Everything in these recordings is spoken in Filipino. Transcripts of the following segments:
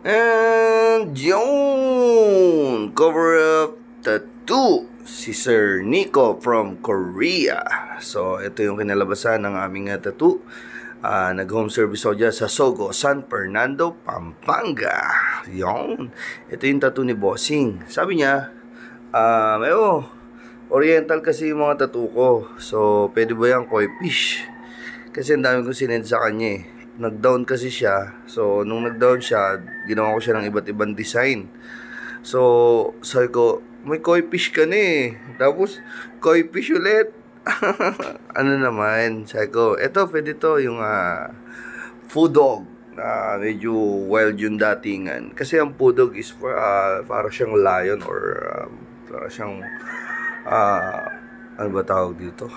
And yun, cover up tattoo si Sir Nico from Korea. So ito yung kinalabasan ng aming tattoo. Nag-home service ako dyan sa Sogo, San Fernando, Pampanga. Yun, ito yung tattoo ni Bossing. Sabi niya, Oriental kasi yung mga tattoo ko. So pwede ba yung koi fish? Kasi ang dami kong sinend sa kanya eh. Nag-down kasi siya. So, nung nag-down siya, ginawa ko siya ng iba't ibang design. So, sabi ko, may koi fish ka na eh. Tapos, koi fish ulit. Ano naman, sabi ko, eto, pwede to, yung food dog. Medyo wild yung datingan. Kasi ang food dog is para siyang lion or para siyang, ano ba tawag dito?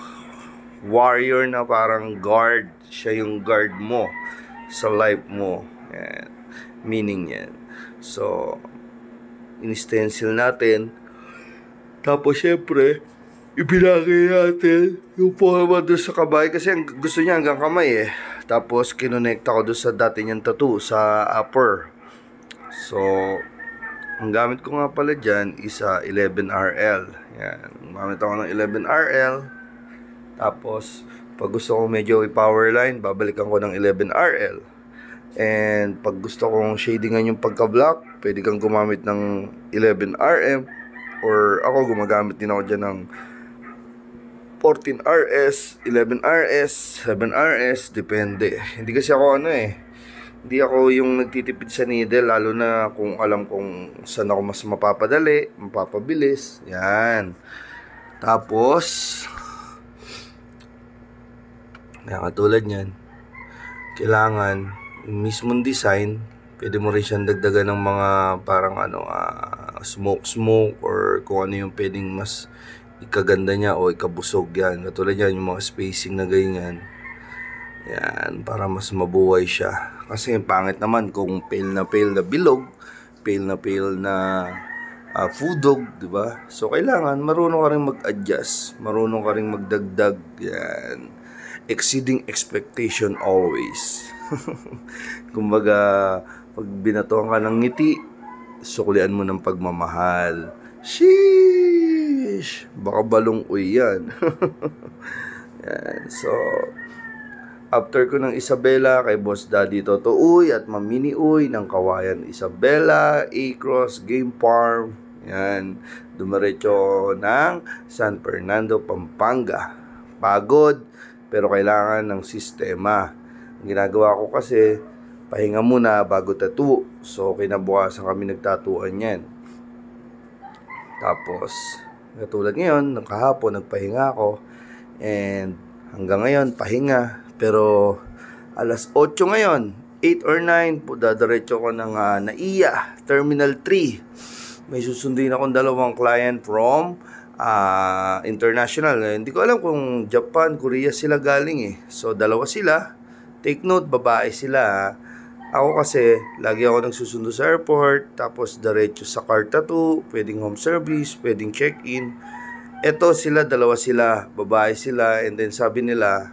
Warrior na parang guard. Siya yung guard mo sa life mo. Yan. Meaning yan. So, in-stencil natin. Tapos, syempre, ipinagay natin yung forma doon sa kamay. Kasi gusto niya hanggang kamay eh. Tapos, kinonekta ko doon sa dati niyang tattoo sa upper. So, ang gamit ko nga pala dyan is 11RL. Yan. Gamit ako ng 11RL. Tapos, pag gusto ko medyo i-powerline, babalikan ko ng 11RL. And pag gusto kong shadingan yung pagka-black, pwede kang gumamit ng 11RM. Or ako gumagamit din ako dyan ng 14RS, 11RS, 7RS, depende. Hindi kasi ako hindi ako yung nagtitipid sa needle, lalo na kung alam kung saan ako mas mapapadali, mapapabilis. Yan. Tapos, katulad niyan, kailangan yung mismong design, pwede mo rin siyang dagdagan ng mga parang smoke or kung ano yung pwedeng mas ikaganda niya o ikabusog yan. Katulad yan, yung mga spacing na ganyan. Yan, para mas mabuhay siya. Kasi pangit naman kung pale na bilog, pale na food dog, di ba? So kailangan marunong ka rin mag-adjust, marunong ka rin magdagdag. Yan. Exceeding expectation always. Kumbaga, pag binatuhan ka ng ngiti, suklian mo ng pagmamahal. Sheesh! Baka balong uy yan. Yan. So, after ko ng Isabela, kay Boss Daddy Toto Uy at Mamini Uy ng Kawayan Isabela, A-Cross Game Farm. Yan. Dumiretso ng San Fernando, Pampanga. Pagod, pero kailangan ng sistema. Ang ginagawa ko kasi, pahinga muna bago tattoo. So, kinabukasan kami nagtatuan yan. Tapos, katulad ngayon, kahapon nagpahinga ako. And hanggang ngayon, pahinga. Pero, alas 8 ngayon, 8 or 9, dadiretso ko ng NAIA, Terminal 3. May susundin akong dalawang client from international. Hindi ko alam kung Japan, Korea sila galing eh. So dalawa sila. Take note, babae sila. Ako kasi lagi ako nagsusundo sa airport, tapos diretso sa car tattoo, pwedeng home service, pwedeng check-in. Eto sila, dalawa sila, babae sila. And then sabi nila,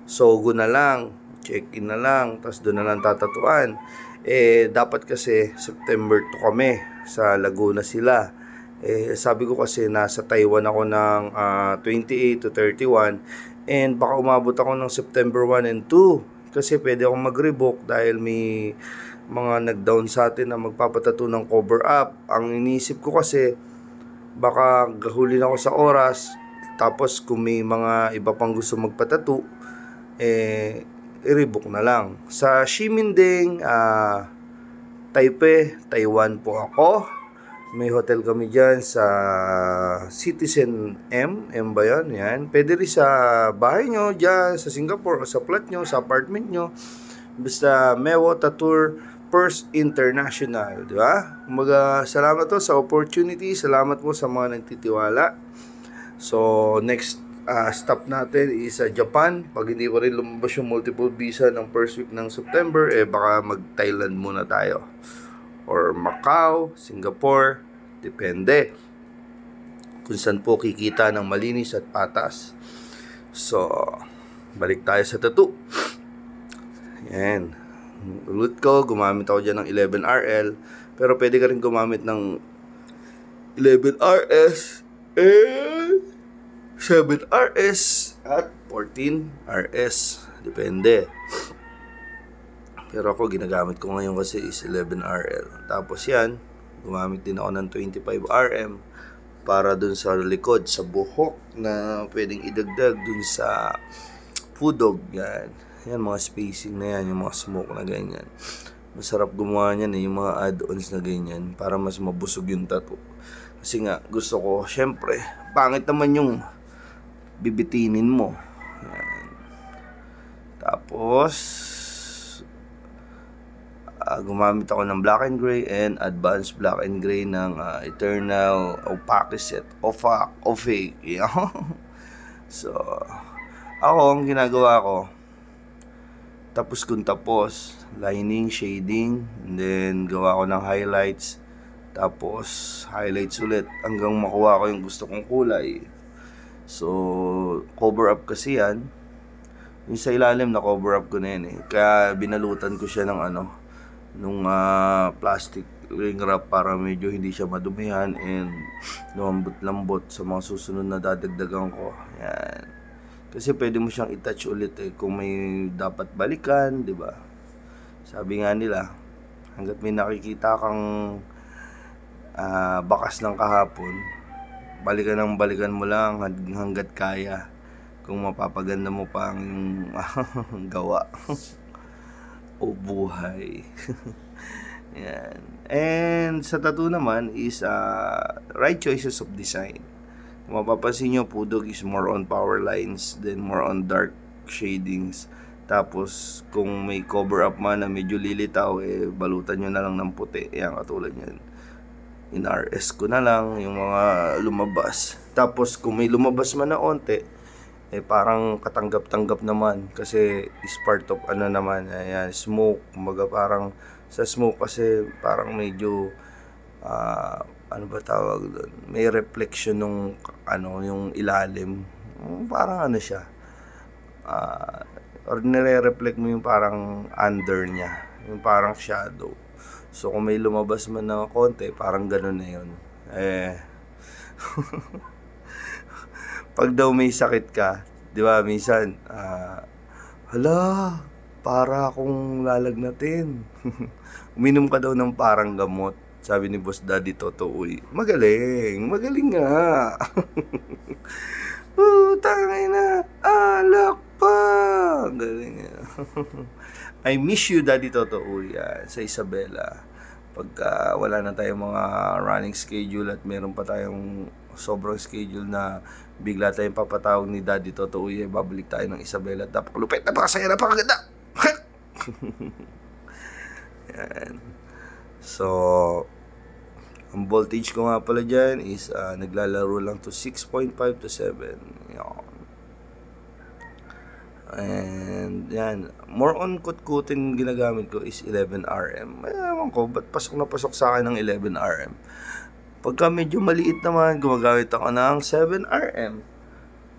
Sogo na lang, check-in na lang, tapos doon na lang tatatuan. Dapat kasi September 2 kami, sa Laguna sila. Sabi ko kasi nasa Taiwan ako ng 28 to 31 and baka umabot ako ng September 1 and 2 kasi pwede akong mag-rebook dahil may mga nag-down sa atin na magpapatato ng cover up. Ang iniisip ko kasi baka gahulin ako sa oras, tapos kung may mga iba pang gusto magpatato, i-rebook na lang. Sa Ximending, Taipei, Taiwan po ako. May hotel kami dyan sa Citizen M ba yan? Yan. Pwede rin sa bahay nyo dyan, sa Singapore, o sa flat nyo, sa apartment nyo. Basta Mewo Tattoo First International, di ba? Kumbaga, salamat to sa opportunity. Salamat po sa mga nagtitiwala. So, next stop natin is Japan. Pag hindi pa rin lumabas yung multiple visa ng first week ng September, baka mag-Thailand muna tayo. Or Macau, Singapore, depende kung saan po kikita ng malinis at patas. So, balik tayo sa tattoo. Yan. Ulit ko, gumamit ako dyan ng 11RL. Pero pwede ka rin gumamit ng 11RS and 7RS at 14RS. Depende. Pero ako, ginagamit ko ngayon kasi is 11RL. Tapos yan, gumamit din ako ng 25RM para dun sa likod, sa buhok na pwedeng idagdag dun sa pudog. Yan. Yan, mga spacing na yan, yung mga smoke na ganyan. Masarap gumawa niyan yung mga add-ons na ganyan para mas mabusog yung tattoo. Kasi nga, gusto ko, syempre, pangit naman yung bibitinin mo. Yan. Tapos, gumamit ako ng black and gray and advanced black and gray ng Eternal Opacity Opaque. So, ako, ang ginagawa ko, tapos kung tapos, lining, shading, and then gawa ko ng highlights, tapos highlights ulit hanggang makuha ko yung gusto kong kulay. So, cover up kasi yan. Yung sa ilalim na cover up ko na yan kaya binalutan ko siya ng nung plastic ring wrap para medyo hindi siya madumihan and lumambot-lambot sa mga susunod na dadagdagan ko. Yan. Kasi pwede mo siyang i-touch ulit kung may dapat balikan, di ba? Sabi nga nila, hanggat may nakikita kang bakas ng kahapon, balikan mo lang hanggat kaya. Kung mapapaganda mo pa ang gawa o buhay. Yan. And sa tattoo naman is right choices of design. Kung mapapansin nyo, pudog is more on power lines, then more on dark shadings. Tapos kung may cover up man na medyo lilitaw, balutan nyo na lang ng puti. Yan, katulad yan. In RS ko na lang yung mga lumabas. Tapos kung may lumabas man na onte, parang katanggap-tanggap naman kasi is part of naman, ayan, smoke. Kumbaga parang sa smoke kasi parang medyo ano ba tawag doon, may reflection nung yung ilalim, parang siya or nire-reflect mo yung parang under niya, yung parang shadow. So kung may lumabas man na konti, parang gano'n na yun. Pag daw may sakit ka, di ba, minsan, hala, para akong lalagnatin. Uminom ka daw ng parang gamot. Sabi ni Boss Daddy Toto Uy, magaling nga. Tangay na, alak pa. Galing nga. I miss you, Daddy Toto Uy, sa Isabela. Pagka wala na tayong mga running schedule at meron pa tayong sobrang schedule na bigla tayong papatawag ni Daddy Toto Uy, babalik tayo ng Isabela. Napakalupit, napakasaya, napakaganda. Yan. So, ang voltage ko nga pala dyan is naglalaro lang to 6.5 to 7. Yan. And yan, more on kut-kutin ginagamit ko is 11RM. Ewan ko, ba't pasok na pasok sa akin ng 11RM? Pagka medyo maliit naman, gumagamit ako ng 7RM.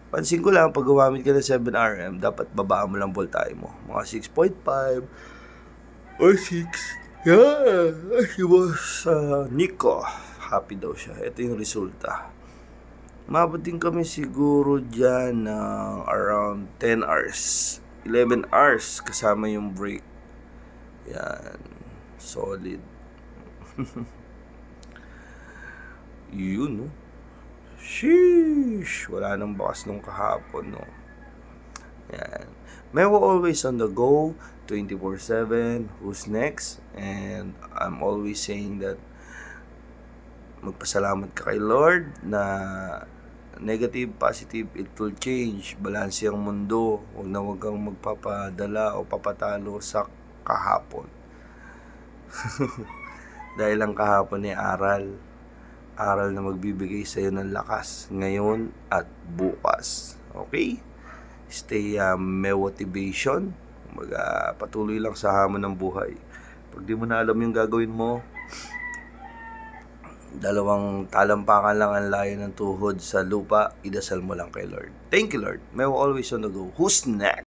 Pansin ko lang, pag gumamit ka ng 7RM, dapat babaan mo lang voltahe mo. Mga 6.5 or 6. Yeah, he was Nico. Happy daw siya. Ito yung resulta. Mabot din kami siguro dyan ng around 10 hours. 11 hours kasama yung break. Yan. Solid. Yun, no? Sheesh. Wala nang bakas nung kahapon, no? Yan. Mewo always on the go, 24/7. Who's next? And I'm always saying that magpasalamat ka kay Lord na negative, positive, it will change. Balanse ang mundo. Huwag kang magpapadala o papatalo sa kahapon. Dahil ang kahapon ay aral. Aral na magbibigay sa iyo ng lakas ngayon at bukas. Okay? Stay may motivation. Patuloy lang sa hamon ng buhay. Pag di mo na alam yung gagawin mo, dalawang talampakan lang ang layo ng tuhod sa lupa, idasal mo lang kay Lord. Thank you, Lord. May always on the go. Who's next?